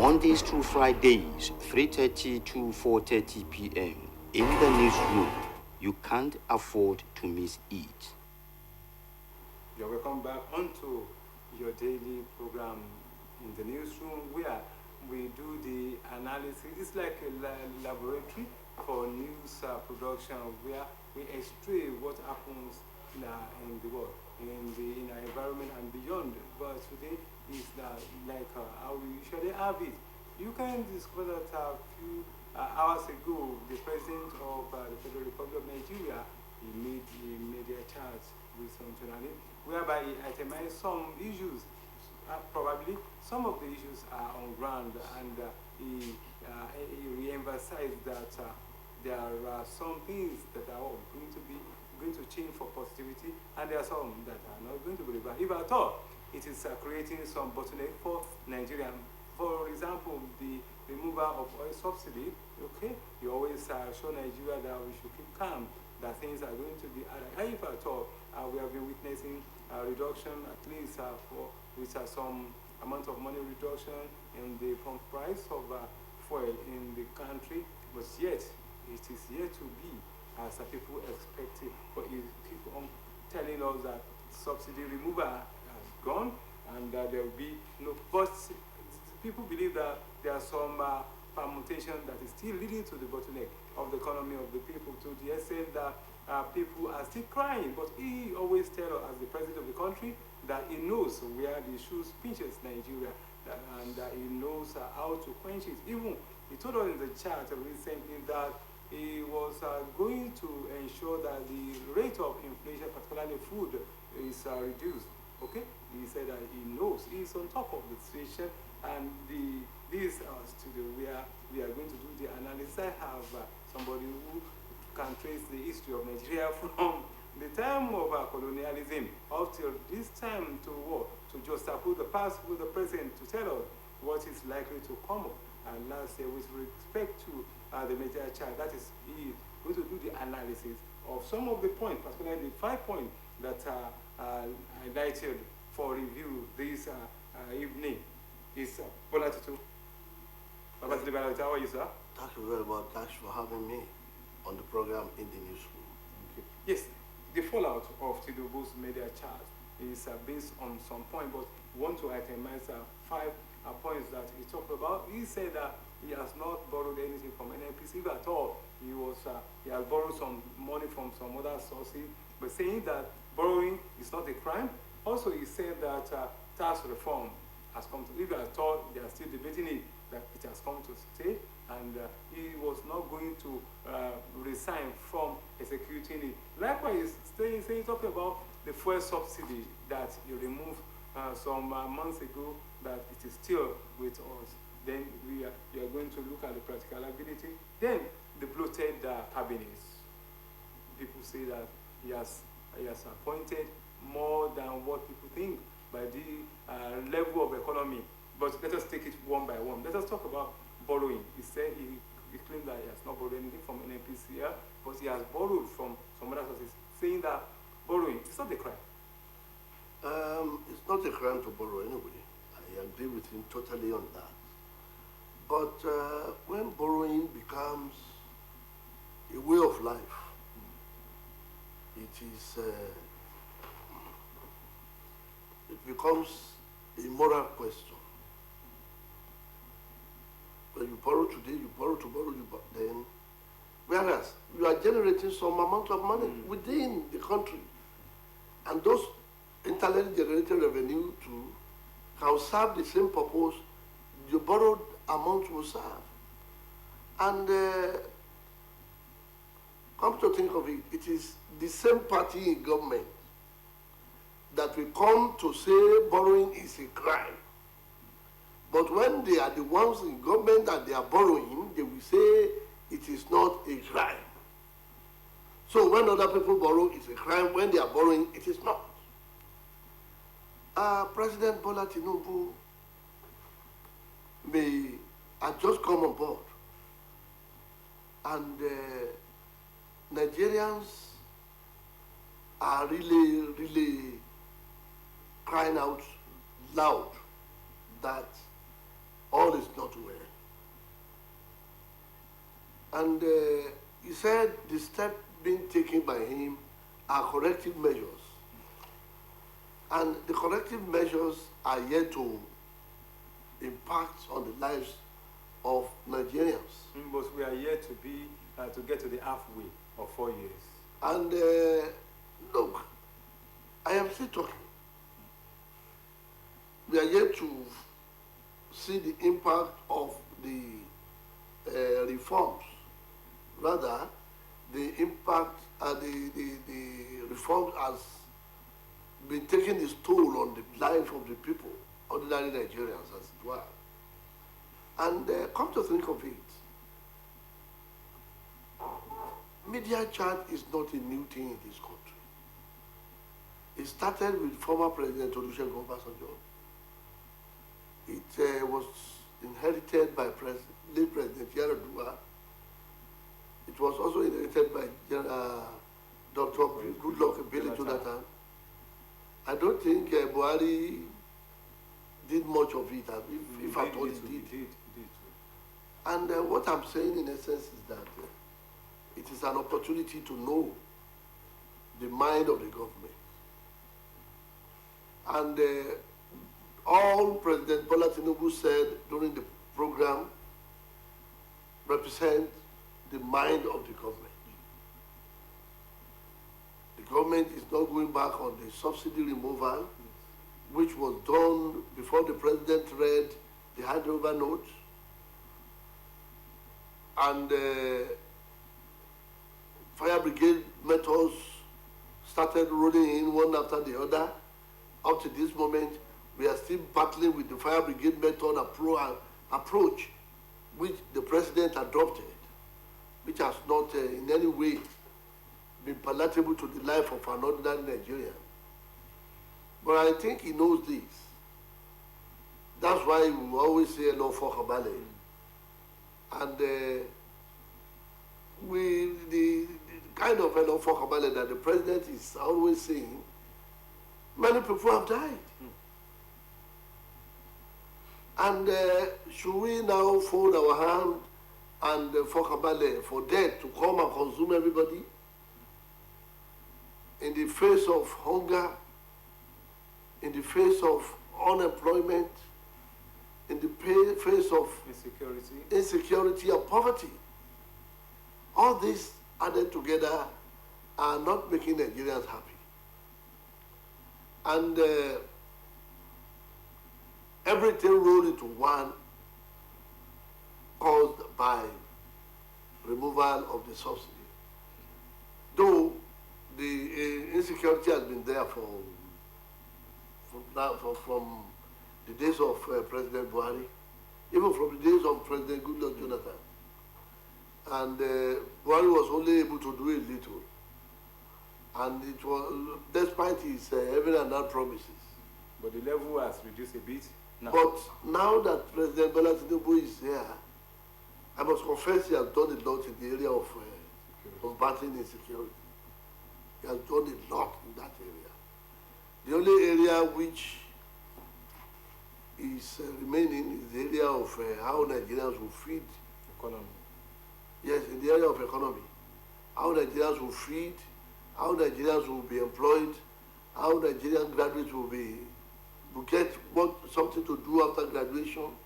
Mondays through Fridays, 3:30 to 4:30 p.m. in the newsroom. You can't afford to miss it. You're welcome back onto your daily program in the newsroom, where we do the analysis. It's like a laboratory for news production, where we extray what happens in the world, in our environment and beyond. But today is like how we usually have it. You can discover that a few hours ago, the president of the Federal Republic of Nigeria, he made a chart with some journalists, whereby he itemized some issues. Probably some of the issues are on ground, and he re-emphasized that there are some things that are going to change for positivity, and there are some that are not going to be bad. If at all, it is creating some bottleneck for Nigeria. For example, the removal of oil subsidy. Okay, you always show Nigeria that we should keep calm, that things are going to be alright. If at all, we have been witnessing a reduction, at least with some amount of money reduction in the pump price of fuel in the country, but yet it is yet to be as people expected. But you keep on telling us that subsidy removal has gone, and there will be no. But people believe that there are some permutation that is still leading to the bottleneck of the economy of the people, to the extent that people are still crying. But he always tells us, as the president of the country, that he knows where the shoes pinches Nigeria, and he knows how to quench it. Even he told us in the chat recently that he was going to ensure that the rate of inflation, particularly food, is reduced. Okay, he said that he knows, he's on top of the situation, and this studio where we are going to do the analysis. I have somebody who can trace the history of Nigeria from the time of colonialism up till this time to war, to just put the past with the present, to tell us what is likely to come up. And last year, with respect to the major child, that is, he is going to do the analysis of some of the points, particularly the 5 points that are highlighted for review this evening. Is Bola Tutu. How are you, sir? Thank you very much. Thanks for having me on the program in the newsroom. Okay. Yes, the fallout of Tinubu's media charge is based on some point, but we want to itemize 5 points that he talked about. He said that he has not borrowed anything from NNPC, if at all. He has borrowed some money from some other sources, but saying that borrowing is not a crime. Also, he said that tax reform has come to, if at all they are still debating it, that it has come to stay, and he was not going to resign from executing it. Likewise, talking about the fuel subsidy that he removed some months ago, that it is still with us. Then we are going to look at the practicality. Then the bloated cabinets. People say that he has appointed more than what people think by the level of economy. But let us take it one by one. Let us talk about borrowing. He said he claimed that he has not borrowed anything from NNPC, but he has borrowed from some other sources, saying that borrowing is not a crime. It's not a crime to borrow anyway. I agree with him totally on that. But when borrowing becomes a way of life, it becomes a moral question. When you borrow today, you borrow tomorrow, then, whereas you are generating some amount of money within the country, and those internally generated revenue too can serve the same purpose the borrowed amount will serve. And come to think of it, it is the same party in government that will come to say borrowing is a crime. But when they are the ones in government that they are borrowing, they will say it is not a crime. So when other people borrow, it's a crime. When they are borrowing, it is not. President Bola Tinubu may have just come on board, and Nigerians are really crying out loud that all is not well. And he said the steps being taken by him are corrective measures. And the corrective measures are yet to impact on the lives of Nigerians. But we are yet to get to the halfway of 4 years. And look, I am still talking. We are yet to see the impact of the reforms. Rather, the impact, the reforms has been taking its toll on the life of the people, ordinary Nigerians as it were. And come to think of it, media chat is not a new thing in this country. It started with former President Olusegun Obasanjo. It was inherited by late President Yaradua. It was also inherited by Dr. Goodluck Ebele Jonathan. I don't think Buhari did much of it, if at all he did. And what I'm saying in essence is that it is an opportunity to know the mind of the government. And all President Bola Tinubu said during the program represent the mind of the government. The government is not going back on the subsidy removal, which was done before the president read the handover note. And fire brigade methods started rolling in one after the other. Up to this moment, we are still battling with the fire brigade method approach, which the president adopted, which has not in any way been palatable to the life of an ordinary Nigerian. But I think he knows this. That's why we always say no for Kabale. And the kind of no for Kabale that the president is always saying, many people have died. And should we now fold our hand and Fokabale for death to come and consume everybody in the face of hunger, in the face of unemployment, in the face of insecurity and poverty? All this added together are not making Nigerians happy. And everything rolled into one, caused by removal of the subsidy. Though the insecurity has been there from the days of President Buhari, even from the days of President Goodluck Jonathan. And Buhari was only able to do a little. And it was despite his heaven and earth promises. But the level has reduced a bit now. But now that President Bola Tinubu is here, I must confess he has done a lot in the area of combating insecurity. He has done a lot in that area. The only area which is remaining is the area of how Nigerians will feed. Economy. Yes, in the area of economy. How Nigerians will feed, how Nigerians will be employed, how Nigerian graduates will get something to do after graduation,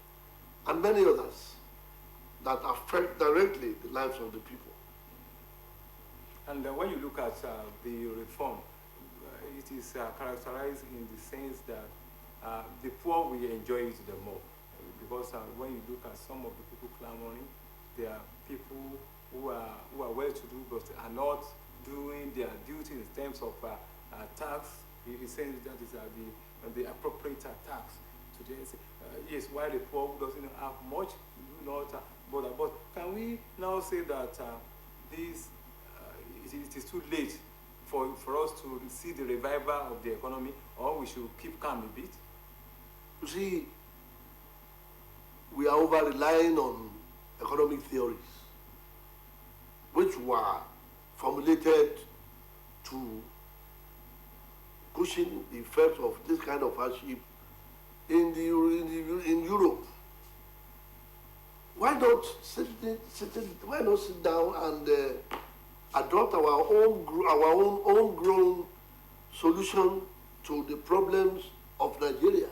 and many others that affect directly the lives of the people. And when you look at the reform, it is characterized in the sense that the poor will enjoy it the more. Because when you look at some of the people clamoring, there are people who are well-to-do but are not doing their duty in terms of tax. In the sense that is the appropriate tax to the yes, while the poor doesn't have much, not bother. But can we now say that this it is too late for us to see the revival of the economy, or we should keep calm a bit? You see, we are over-relying on economic theories, which were formulated to cushion the effect of this kind of hardship in Europe why not why not sit down and adopt our own homegrown solution to the problems of Nigeria?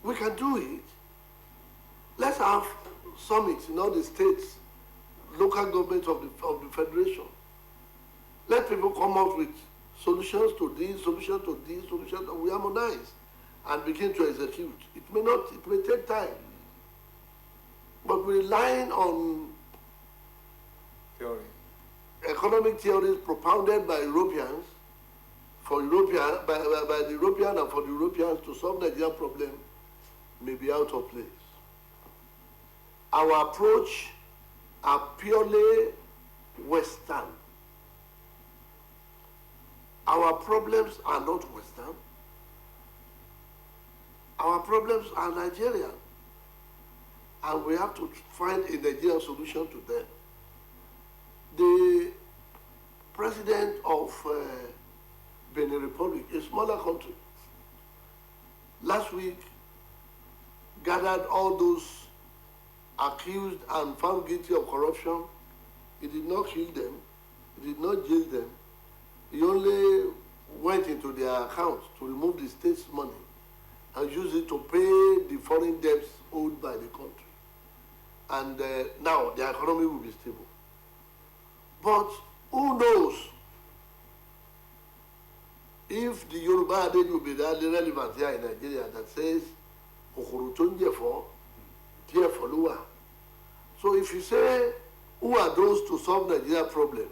We can do it. Let's have summits in all the states, local governments of the federation. Let people come up with solutions to this, solutions to this, solutions, and we harmonize and begin to execute. It may take time. But we're relying on theory, economic theories propounded by Europeans, by the European and for the Europeans to solve the Nigerian problem may be out of place. Our approach are purely Western. Our problems are not Western. Our problems are Nigerian. And we have to find a Nigerian solution to them. The president of Benin Republic, a smaller country, last week gathered all those accused and found guilty of corruption. He did not kill them. He did not jail them. He only went into their accounts to remove the state's money and use it to pay the foreign debts owed by the country. And now the economy will be stable. But who knows if the Yoruba adage will be relevant here in Nigeria that says, so if you say, who are those to solve Nigeria problem?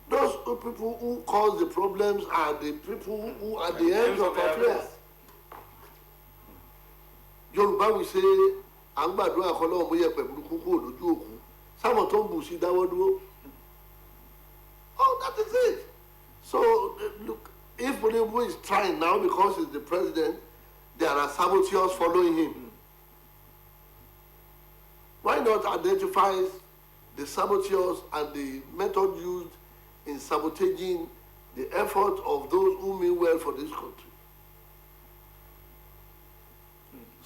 Those people who cause the problems are the people who are the ends of affairs. Yoruba will say, oh, that is it. So, look, if Tinubu is trying now because he's the president, there are saboteurs following him. Why not identify the saboteurs and the method used in sabotaging the effort of those who mean well for this country?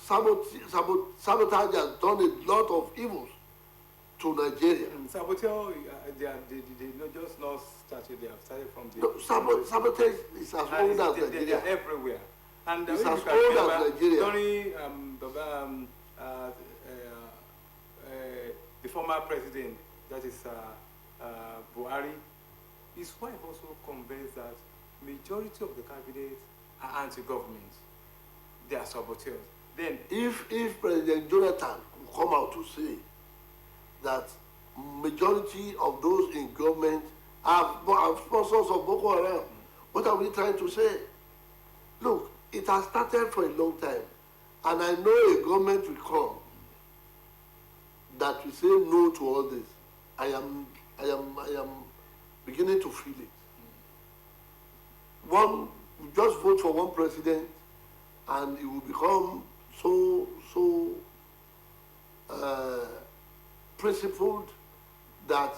Sabotage has done a lot of evils to Nigeria. Saboteur, they not just not started, they have started from the... No, sabotage is as old as Nigeria. They are everywhere. And it's as old as Nigeria. During the former president, that is Buhari, his wife also convinced that majority of the cabinet are anti-government. They are saboteurs. Then, if President Jonathan will come out to say that majority of those in government are sponsors of Boko Haram, what are we trying to say? Look, it has started for a long time, and I know a government will come that will say no to all this. I am beginning to feel it. Just vote for one president, and it will become so principled that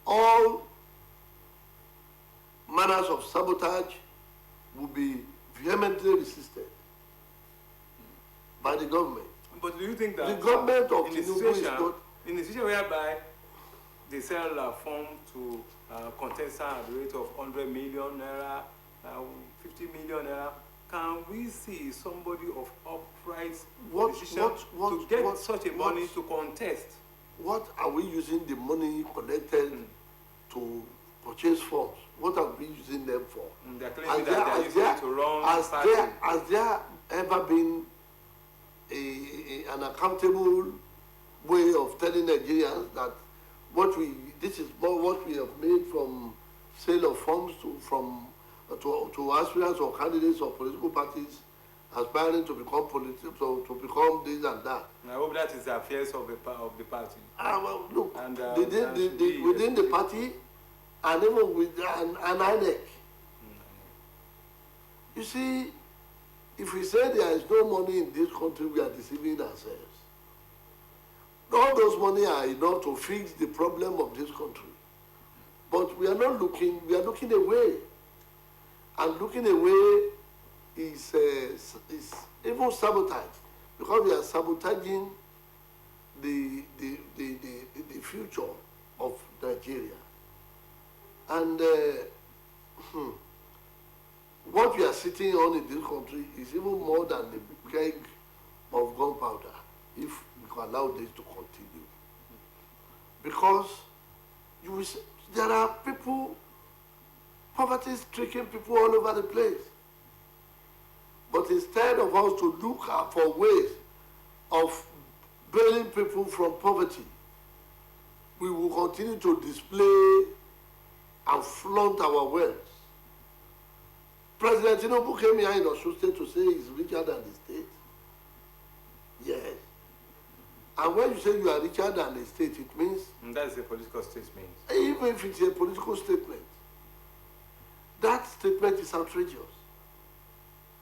all manners of sabotage will be vehemently resisted by the government. But do you think that the government of Tinubu is not... In a situation whereby they sell a form to contestants at the rate of 100 million naira, 50 million naira, can we see somebody of upright decision to get such a money to contest? What are we using the money collected to purchase forms? What are we using them for? They're claiming that they're using it to run party. Has there ever been an accountable way of telling Nigerians that this is what we have made from sale of forms to aspirants or candidates of political parties aspiring to become to become this and that. I hope that is the affairs of the party. Well, look, within the party and even with an INEC. You see, if we say there is no money in this country, we are deceiving ourselves. All those money are enough to fix the problem of this country. But we are not looking, we are looking away. And looking away is even sabotage, because we are sabotaging the future of Nigeria. And what we are sitting on in this country is even more than the keg of gunpowder, if we can allow this to continue. Because you will see, there are people, poverty is stricken people all over the place. But instead of us to look out for ways of bailing people from poverty, we will continue to display and flaunt our wealth. President Tinubu came here in Osun State to say he's richer than the state. Yes. And when you say you are richer than the state, it means... That's a political statement. Even if it's a political statement, that statement is outrageous.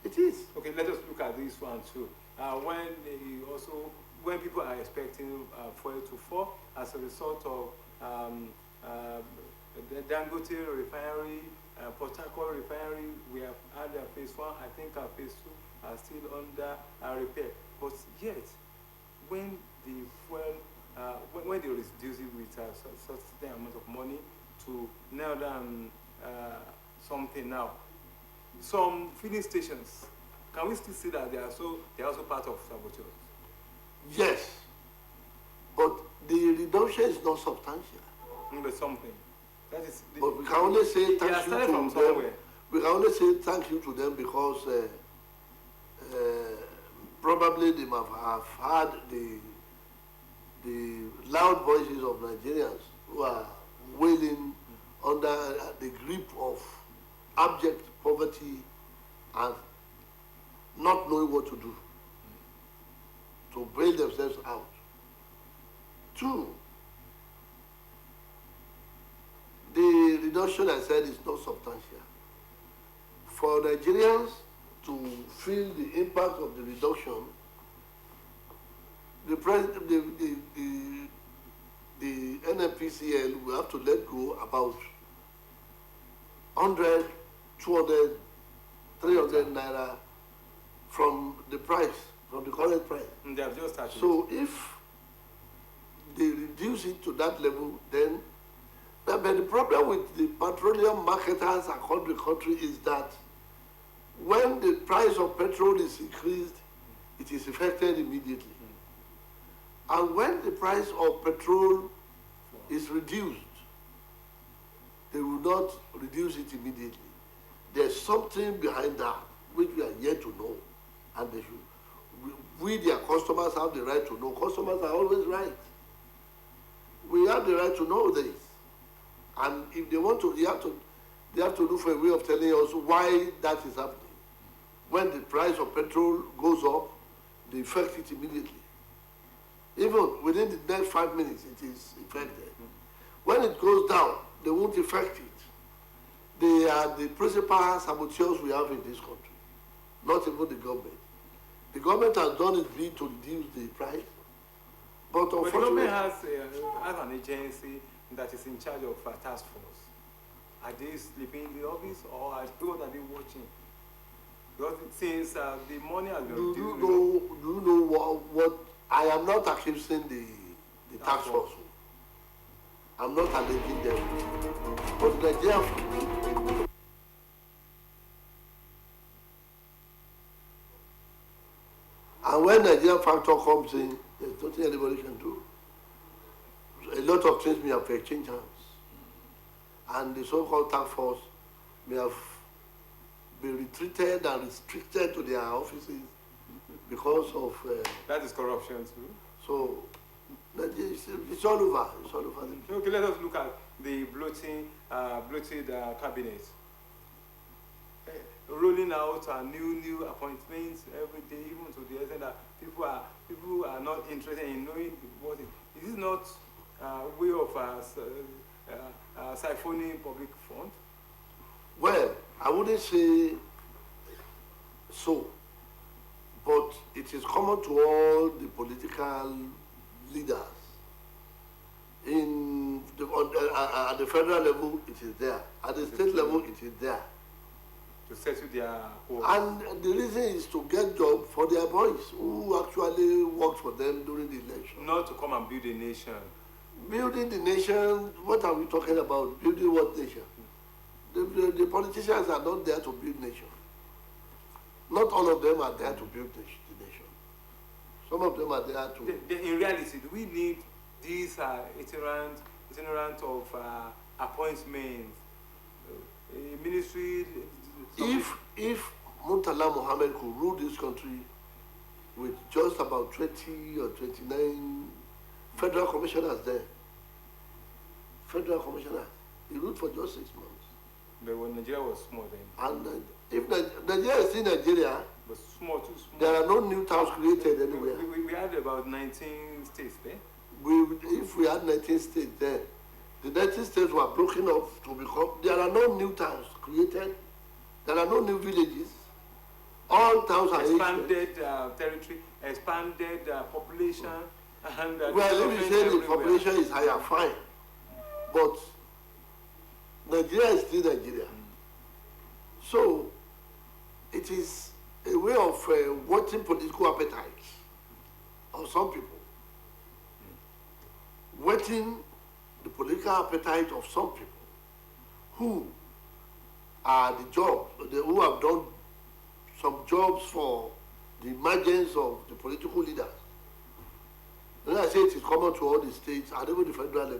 It is. Okay, let us look at this one too. When people are expecting fuel to fall as a result of the Dangote refinery, Port Harcourt refinery, we have had phase 1. I think our phase 2 are still under repair. But yet, when the fuel, when they reduce it with a certain amount of money to nail down something now, some filling stations, can we still see that they are also part of saboteurs? Yes, but the reduction is not substantial. But something. That is. But we can only say thank you to them. Somewhere. We can only say thank you to them because probably they might have had the loud voices of Nigerians who are wailing under the grip of abject poverty and not knowing what to do to bail themselves out. 2, the reduction I said is not substantial. For Nigerians to feel the impact of the reduction, the NNPCL will have to let go about 100, 200, 300 naira from the price, from the current price. They have just started. So if they reduce it to that level, then but the problem with the petroleum marketers across the country is that when the price of petrol is increased, it is affected immediately. And when the price of petrol is reduced, they will not reduce it immediately. There's something behind that which we are yet to know. And they should, we, their customers, have the right to know. Customers are always right. We have the right to know this. And if they want to, they have to look for a way of telling us why that is happening. When the price of petrol goes up, they affect it immediately. Even within the next 5 minutes, it is affected. When it goes down, they won't affect it. They are the principal saboteurs we have in this country, not even the government. The government has done its bit to reduce the price, but unfortunately... But the government has an agency that is in charge of a task force. Are they sleeping in the office, or what are they watching? Because since the money has been do you know what I am not accusing the task force. I'm not alleging them. But Nigeria, and when Nigerian factor comes in, there's nothing anybody can do. A lot of things may have exchanged hands. And the so-called task force may have been retreated and restricted to their offices because of... that is corruption too. So, it's all over. It's all over. Okay, let us look at the bloated cabinet. Rolling out new appointments every day, even to the extent that people are not interested in knowing what it is. Is this not a way of siphoning public funds? Well, I wouldn't say so, but it is common to all the political leaders. At the federal level, it is there. At the state level, it is there. To settle their... And the reason is to get jobs for for their boys who actually worked for them during the election. Not to come and build a nation. Building the nation, what are we talking about? Building what nation? The politicians are not there to build nation. Not all of them are there to build the nation. Some of them are there to... In reality, do we need these itinerant of appointments, ministry? If Murtala Mohammed could rule this country with just about 20 or 29 federal commissioners there, he ruled for just 6 months. But when Nigeria was small then. And if Nigeria is still Nigeria, but small, too small. There are no new towns created anywhere. We had about 19 states there. If we had 19 states there, the 19 states were broken up to become, there are no new towns created, there are no new villages. All towns are expanded territory, expanded population, and well, if you say the population is higher, fine. But Nigeria is still Nigeria. So it is a way of watching political appetite of some people. Whetting the political appetite of some people who are who have done some jobs for the emergence of the political leaders. When I say it is common to all the states and even the federal level.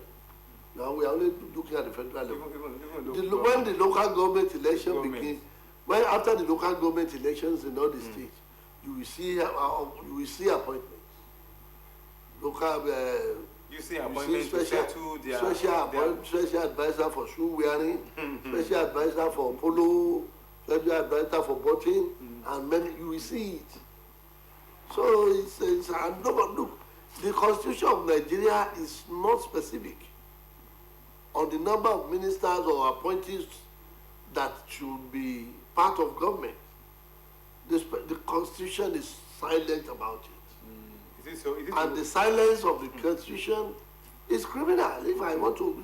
Now we are only looking at the federal level. When the local government election begins, when after the local government elections in all the states, you will see appointments. Local. You see appointments to settle their special advisor for shoe wearing, special advisor for polo, special advisor for boating, and many you will see it. So it's look, the constitution of Nigeria is not specific on the number of ministers or appointees that should be part of government. The constitution is silent about it. The silence of the constitution is criminal. If I want to,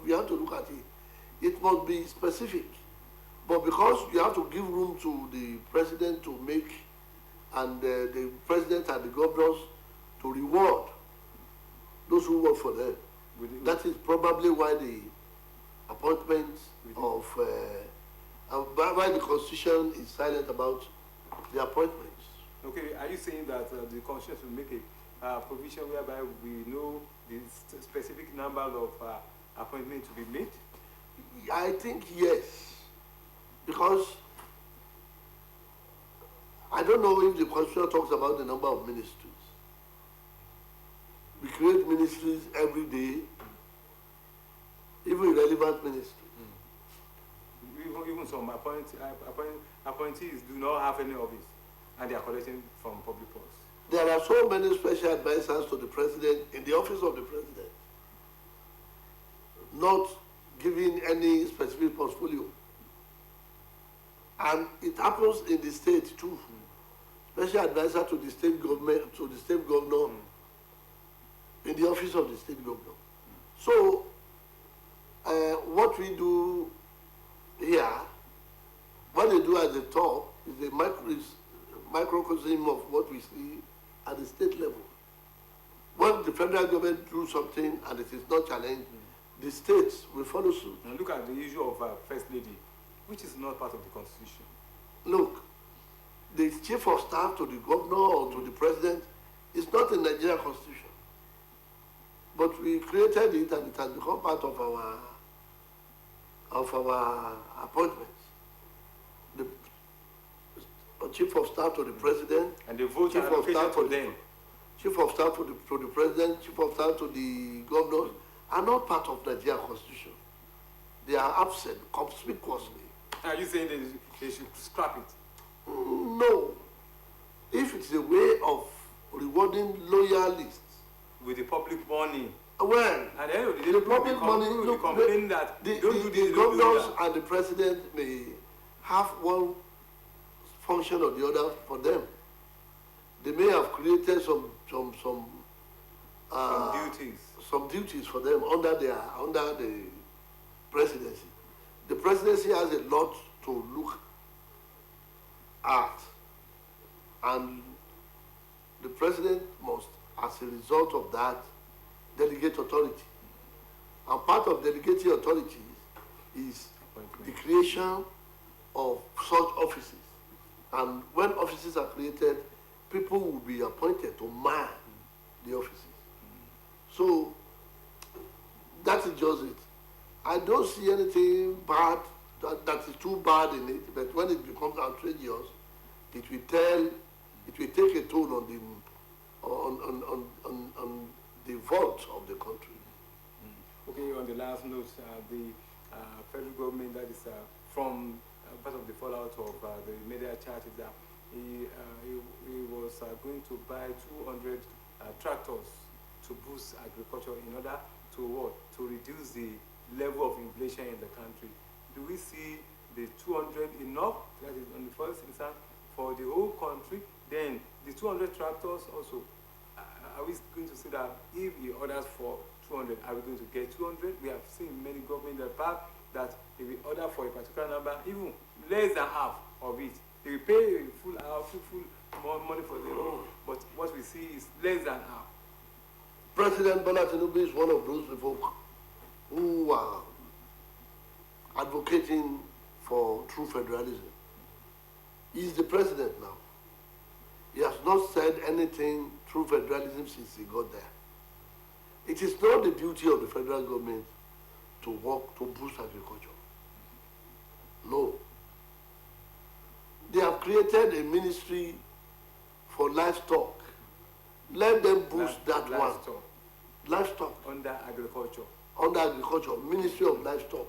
we have to look at it. It must be specific. But because you have to give room to the president to make, and the president and the governors to reward those who work for them. That is probably why the appointments of, why the constitution is silent about the appointments. Okay, are you saying that the constitution should make a provision whereby we know the specific number of appointments to be made? I think yes, because I don't know if the constitution talks about the number of ministries. We create ministries every day, even relevant ministries. Even some appointees do not have any office, and they are collecting from public purse. There are so many special advisors to the president in the office of the president, not giving any specific portfolio. And it happens in the state too. Special advisor to the state government, to the state governor, in the office of the state governor. So, what we do here, what they do at the top is a microcosm of what we see at the state level. When the federal government do something and it is not challenged, the states will follow suit. And look at the issue of First Lady, which is not part of the Constitution. Look, the chief of staff to the governor or to the president is not in the Nigerian Constitution. But we created it and it has become part of our appointments. The chief of staff to the president, and the vote chief of staff to them. Chief of staff to the president, chief of staff to the governors are not part of the Nigerian Constitution. They are absent conspicuously. Are you saying they should scrap it? No. If it's a way of rewarding loyalists with the public money. Well, at the end of the day, the public money, look, complain that the the governors and the president may have one function or the other for them. They may have created some duties for them under the presidency. The presidency has a lot to look at And the president must, as a result of that, delegate authority. And part of delegating authority is the creation of such offices. And when offices are created, people will be appointed to man the offices. So that is just it. I don't see anything bad that is too bad in it, but when it becomes outrageous, it will take a toll on the vault of the country. Okay, on the last note, the federal government, that is from part of the fallout of the media charges, that he was going to buy 200 tractors to boost agriculture in order to what? To reduce the level of inflation in the country. Do we see the 200 enough? That is on the first instance for the whole country. Then the 200 tractors also. Are we going to see that if he orders for 200, are we going to get 200? We have seen many governments in the past that if we order for a particular number, even less than half of it, they will pay full more money for the whole. But what we see is less than half. President Bola Tinubu is one of those people who are advocating for true federalism. He is the president now. He has not said anything through federalism since he got there. It is not the duty of the federal government to work to boost agriculture. No. They have created a ministry for livestock. Let them boost that livestock. one. Livestock. Under agriculture. Under agriculture, Ministry of Livestock.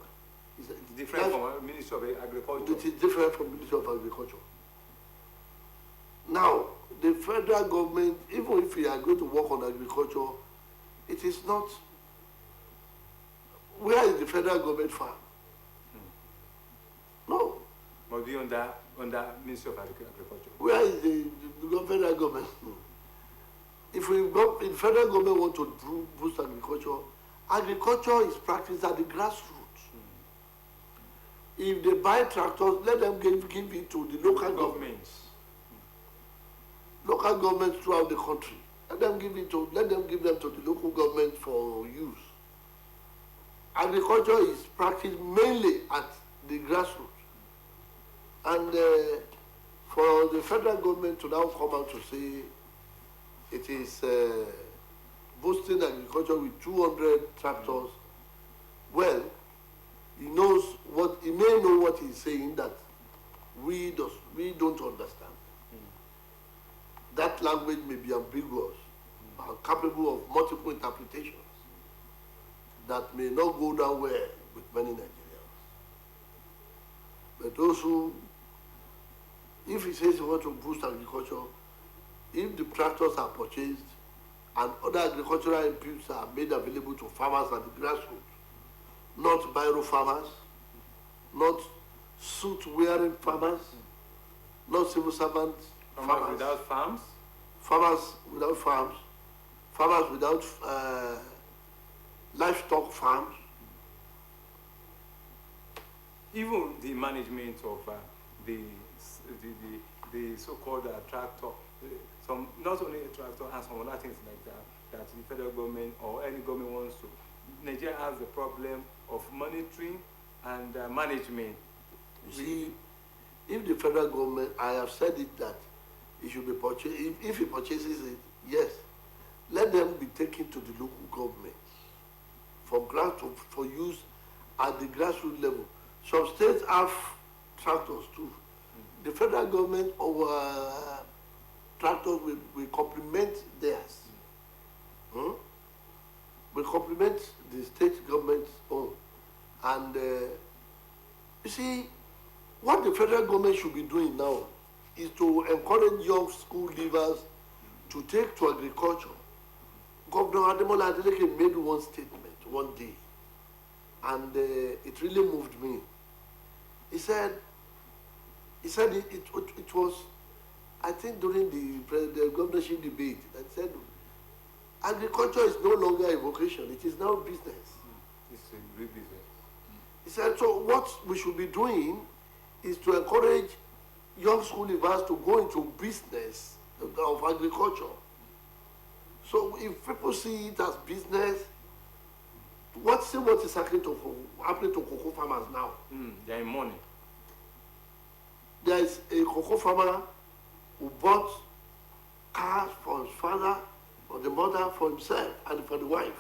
It's different from Ministry of Agriculture. It is different from Ministry of Agriculture. Now, the federal government, even if we are going to work on agriculture, it is not. Where is the federal government farm? No. Must be under Ministry of Agriculture. Where is the federal government? If the federal government want to boost agriculture, agriculture is practiced at the grassroots. If they buy tractors, let them give it to the local governments. Local governments throughout the country. Let them give them to the local government for use. Agriculture is practiced mainly at the grassroots. And for the federal government to now come out to say it is boosting agriculture with 200 tractors, well, he may know what he's saying that we don't understand. That language may be ambiguous and capable of multiple interpretations that may not go down well with many Nigerians. But those who, if he says he wants to boost agriculture, if the tractors are purchased and other agricultural inputs are made available to farmers at the grassroots, not biro farmers, not suit-wearing farmers, not civil servants, farmers without farms, farmers without farms, farmers without livestock farms. Even the management of the so-called tractor, not only a tractor and some other things like that the federal government or any government wants to. Nigeria has the problem of monitoring and management. You see, if the federal government, I have said it that it should be purchased, if he purchases it, yes, let them be taken to the local government for use at the grassroots level. Some states have tractors too. The federal government tractors will complement theirs. Will complement the state government's own. And you see, what the federal government should be doing now is to encourage young school leavers to take to agriculture. Governor Adeleke made one statement one day, and it really moved me. He said it was, I think during the governorship debate, that said agriculture is no longer a vocation, it is now business. It's a great business. He said, so what we should be doing is to encourage young school leavers to go into business of agriculture. So if people see it as business, what is happening to cocoa farmers now? They are in money. There is a cocoa farmer who bought cars for his father, for the mother, for himself, and for the wife.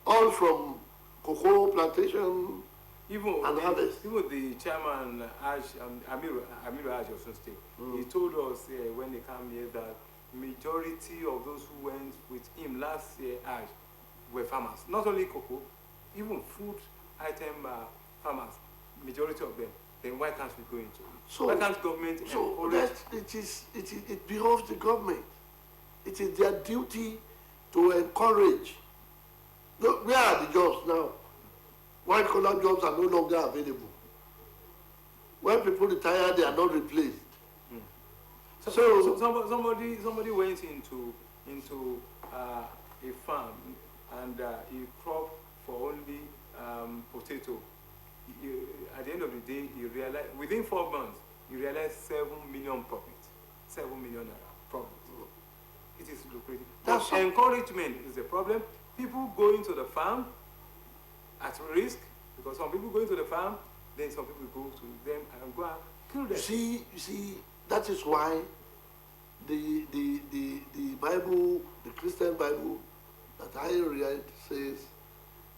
All from cocoa plantation and harvest. Even the chairman, Amiru Aj of Osun State, he told us when he came here that majority of those who went with him last year were farmers. Not only cocoa, even food item farmers, majority of them. Then why can't we go into it? So, why can't government encourage? It behoves the government. It is their duty to encourage. Look, where are the jobs now? White collar jobs are no longer available. When people retire, they are not replaced. So somebody went into a farm and he cropped for only potato. At the end of the day, you realize within 4 months, you realize 7 million profit, 7 million profit. It is lucrative. But encouragement is the problem. People go into the farm at risk because some people go into the farm, then some people go to them and go and kill them. You see, that is why the Bible, the Christian Bible that I read says,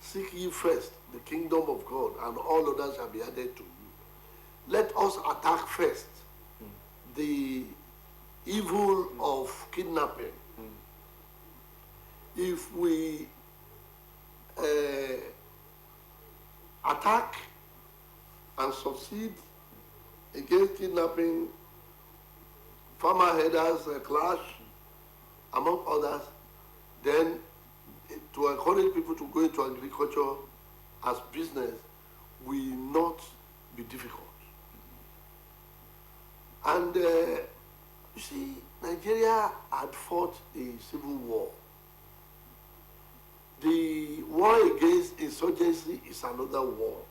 "Seek ye first the kingdom of God, and all others shall be added to you." Let us attack first the evil of kidnapping. If we attack and succeed against kidnapping, farmer headers clash, among others, then to encourage people to go into agriculture as business will not be difficult. And you see, Nigeria had fought a civil war. The war against insurgency is another war.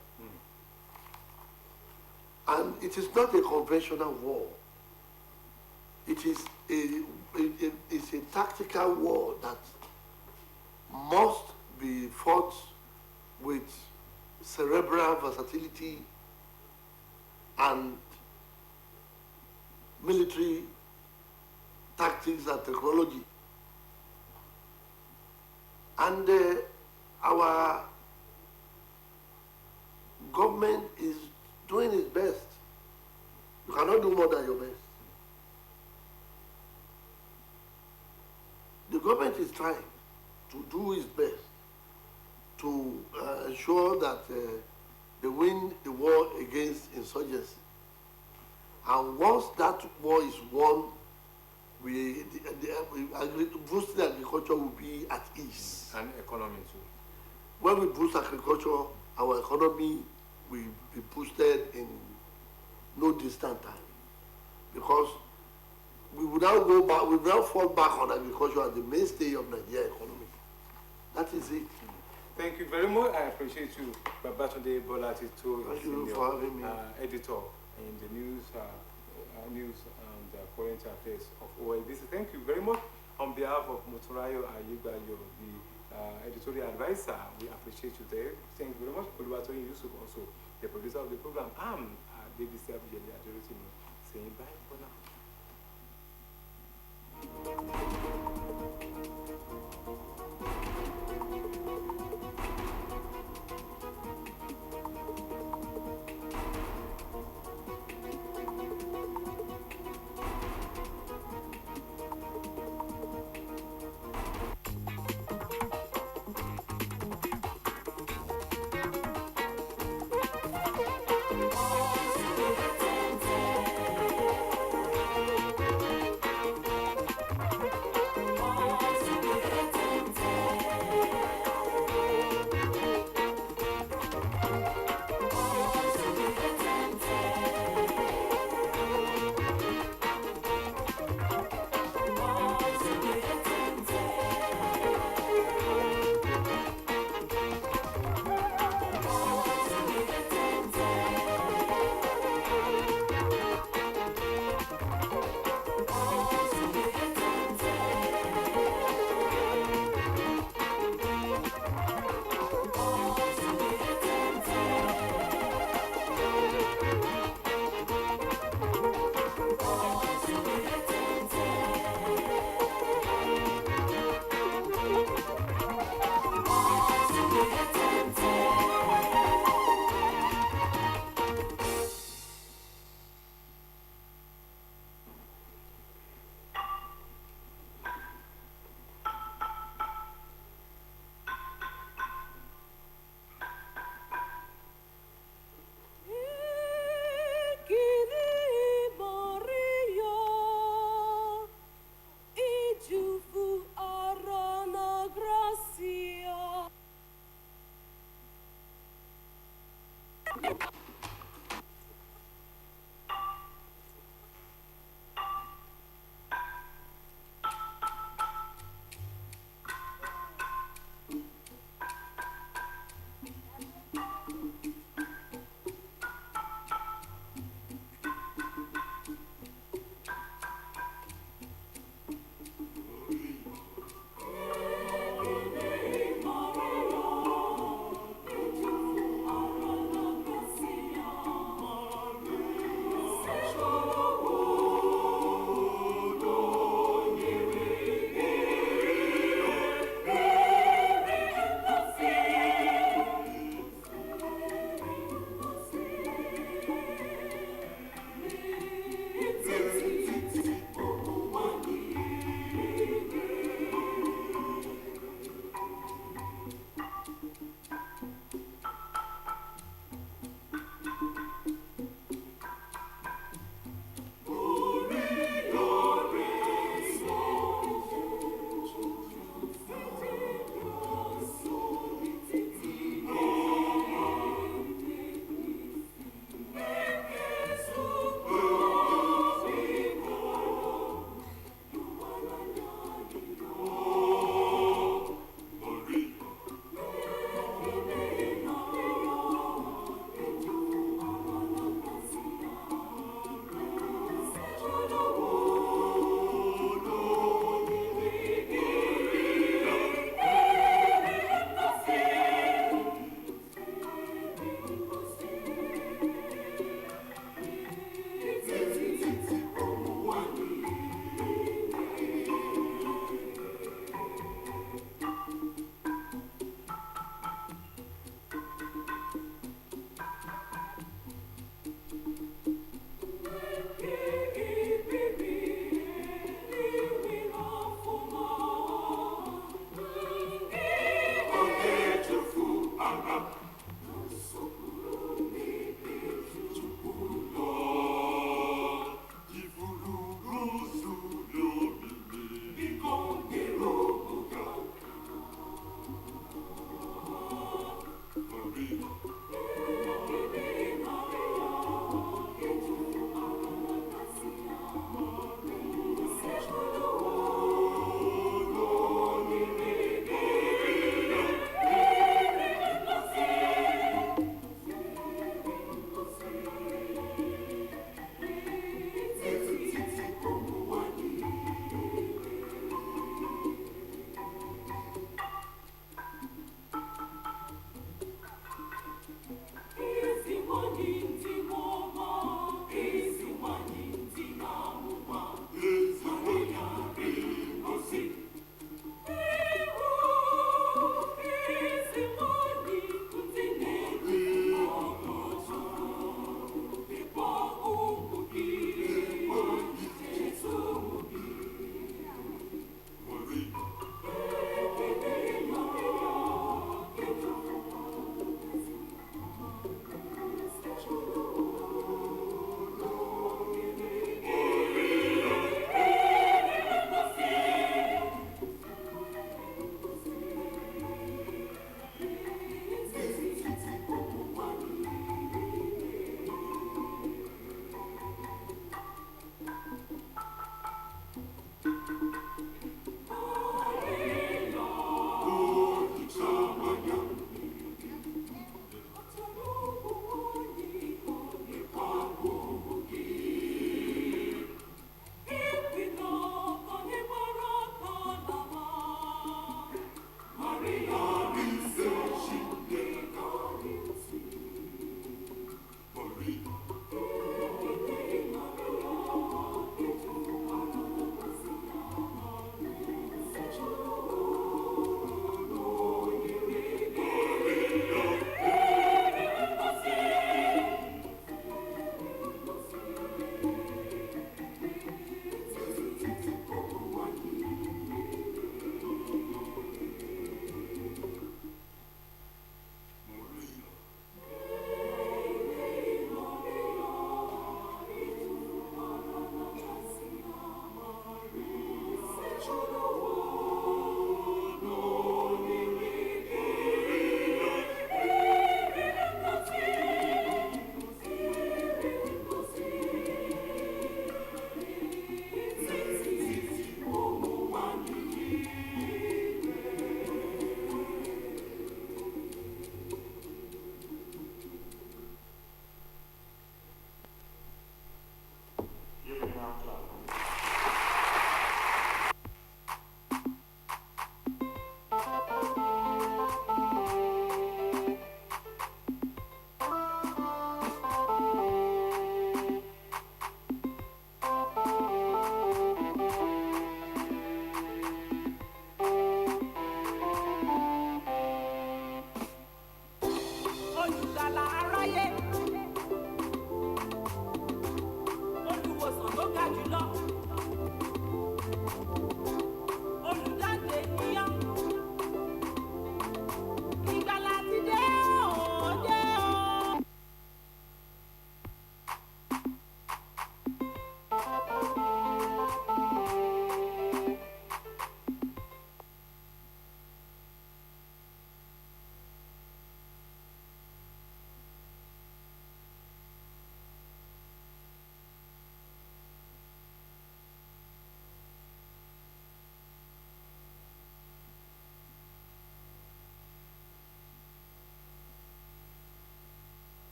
And it is not a conventional war. It is it's a tactical war that must be fought with cerebral versatility and military tactics and technology. And our government is doing its best. You cannot do more than your best. The government is trying to do its best to ensure that they win the war against insurgency. And once that war is won, boosting agriculture will be at ease. And economy too. When we boost agriculture, our economy will be boosted in no distant time. Because we will now go back, we will now fall back on agriculture as the mainstay of Nigerian economy. That is it. Thank you very much. I appreciate you, Babatunde Bola Tito, Thank you for having me. Editor in the news and current affairs of OSBC. Thank you very much. On behalf of Motorayo Ayubayo, the editorial advisor, we appreciate you there. Thank you very much. Oluwatoyin Yusuf, also the producer of the program. I'm David Sabijeli Adeleke, saying bye for now.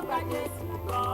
gba Jésù gbọ́.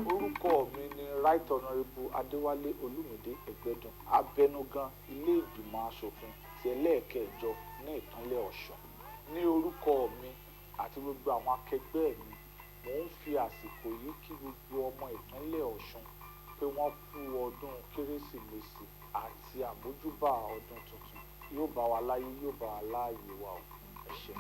Orúkọ mi ni Right Honourable Adéwálé Olúmídé Ẹgbẹ́dùn, abẹnugan ilé ìgbìmọ̀ asòfin ti ẹlẹ́ẹ̀kẹjọ ní ìpínlẹ̀ Ọ̀ṣun. Ní orúkọ mi àti gbogbo àwọn akẹgbẹ́ mi, mò ń fi àsìkò yìí kí gbogbo ọmọ ìpínlẹ̀ Ọ̀ṣun pé wọ́n kú ọdún Kérésìmesì àti àmójúbà ọdún tuntun. Yóò bá wa láyé, yóò bá wa láàyè wa o. Ẹ ṣé.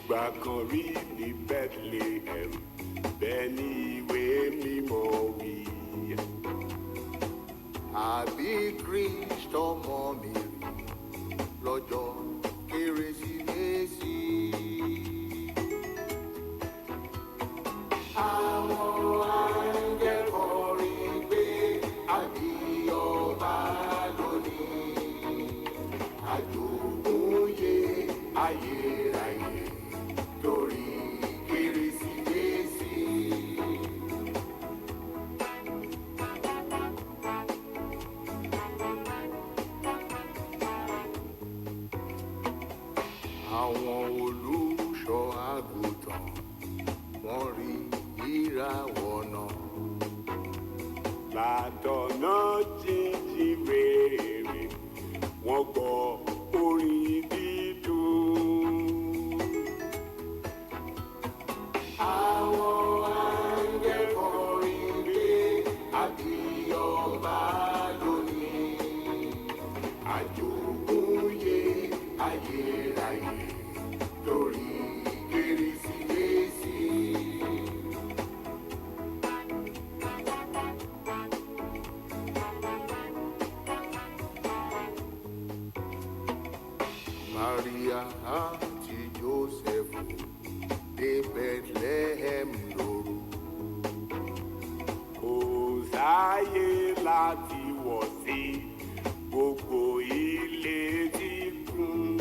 ìgbà kan rí ní Bethlehem bẹ́ẹ̀ ni ìwé mímọ́ wí. Àbí Kristo ọmọ mi rí lọ́jọ́ Kérésìmesì. Àwọn áńgẹ́lì kọrin pé àbí ọba lónìí. Àjogúnyé ayérayé torí Kérésìmesì. Àwọn olùṣọ́ àgùntàn wọ́n rí ìràwọ̀ náà. Látọ̀nà jíjìn rere wọ́n gbọ́ orin dídùn. Àwọn áńgẹ́lì kọrin pé àbí ọba lónìí. Àjogúnyé ayérayé torí Kérésìmesì. Maria àti Jósẹ́fù dé Bethlehem lóru. Kò sáyé láti wọ̀ sí gbogbo ilé tí kún.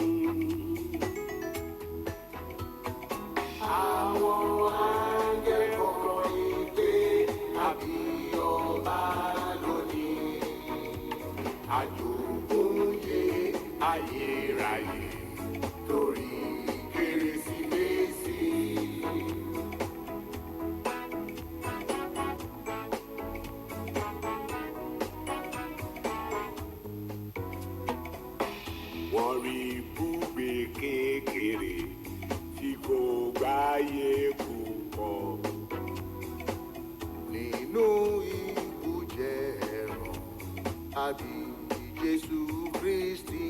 Àwọn áńgẹ́lì kọrin pé àbí ọba lónìí. Àjogúnyé ayérayé torí Kérésìmesì. Wọ́n rí ibùgbé kékeré tí kò gbáyé púpọ̀. Nínú ibùjẹ ẹran àbí Jésù Kristi.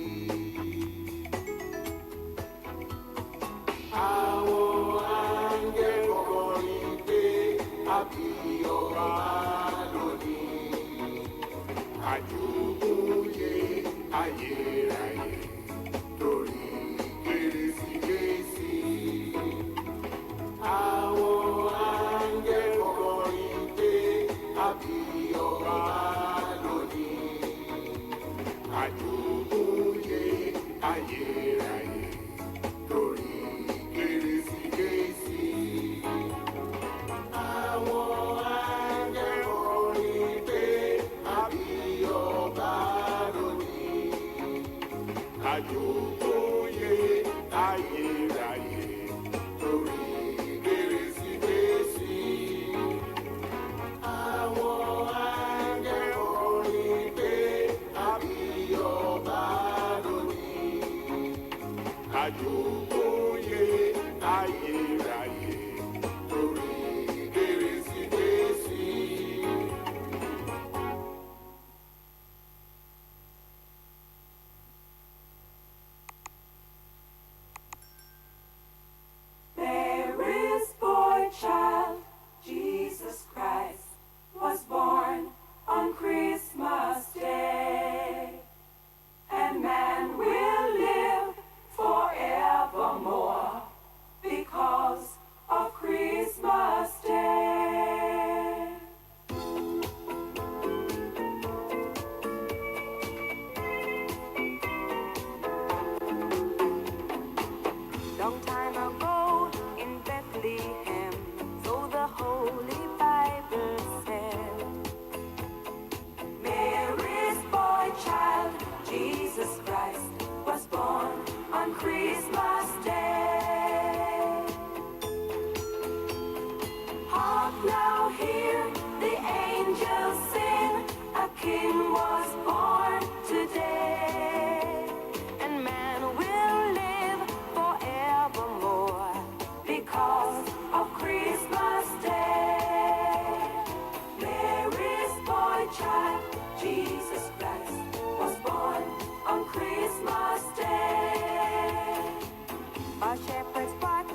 Àwọn áńgẹ́lì kọrin pé àbí ọba lónìí. Àjogúnyé ayérayé torí Kérésìmesì. Àwọn áńgẹ́lì kọrin pé àbí ọba lónìí. Àjogúnyé ayérayé torí Kérésìmesì. Àwọn áńgẹ́lì kọrin pé àbí ọba lónìí. Àjogúnyé ayérayé Torí Kérésìmesì. Àwọn áńgẹ́lì kọrin pé àbí ọba lónìí. àjogúnyé ayérayé. Torí Kérésìmesì. Mary's boy child, Jesus Christ, was born on Christmas Day. And man will live forevermore because of Christmas Day. Long time ago in Bethlehem, so the Holy Bible said, Mary's boy child, Jesus Christ, was born on Christmas Day. Hark now, hear the angels sing, a king was born today, and man will live forevermore because of Christmas Day. Mary's boy child, Jesus Christ, was born on Christmas Day. While shepherds watch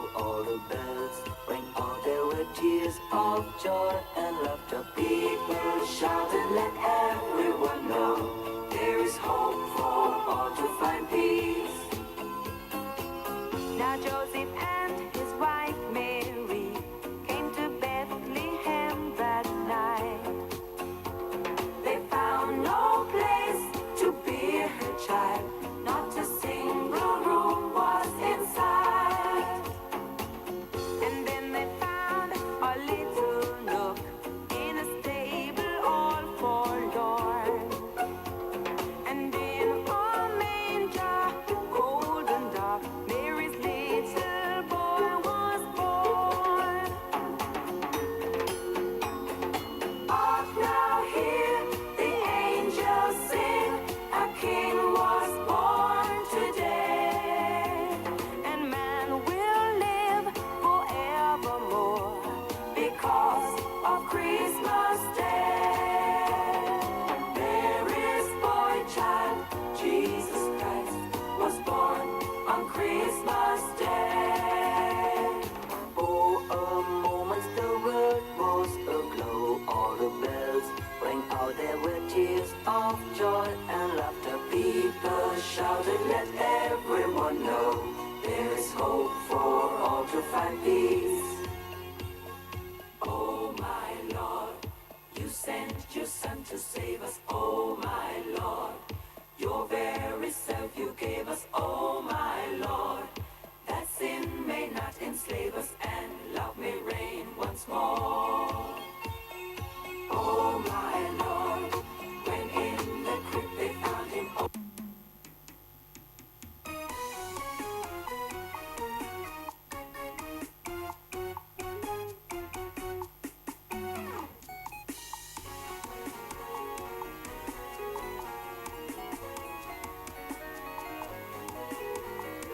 aglow, all the bells rang out. There were tears of joy and laughter. People shouted, let everyone know there is hope for all to find peace. Now Joseph and his wife Mary came to Bethlehem that night. They found no place to bear her child, not a single room was inside. And then they found a little nook in a stable all forlorn. And in a manger, cold and dark, Mary's little boy was born. Hark now, hear the angels sing, a king was born today. And man will live forevermore Because of Christmas Day, Mary's boy child, Jesus Christ, was born on Christmas Day. For a moment the world was aglow, all the bells rang out. There were tears of joy and laughter. People shouted, let everyone know there is hope for all to find peace.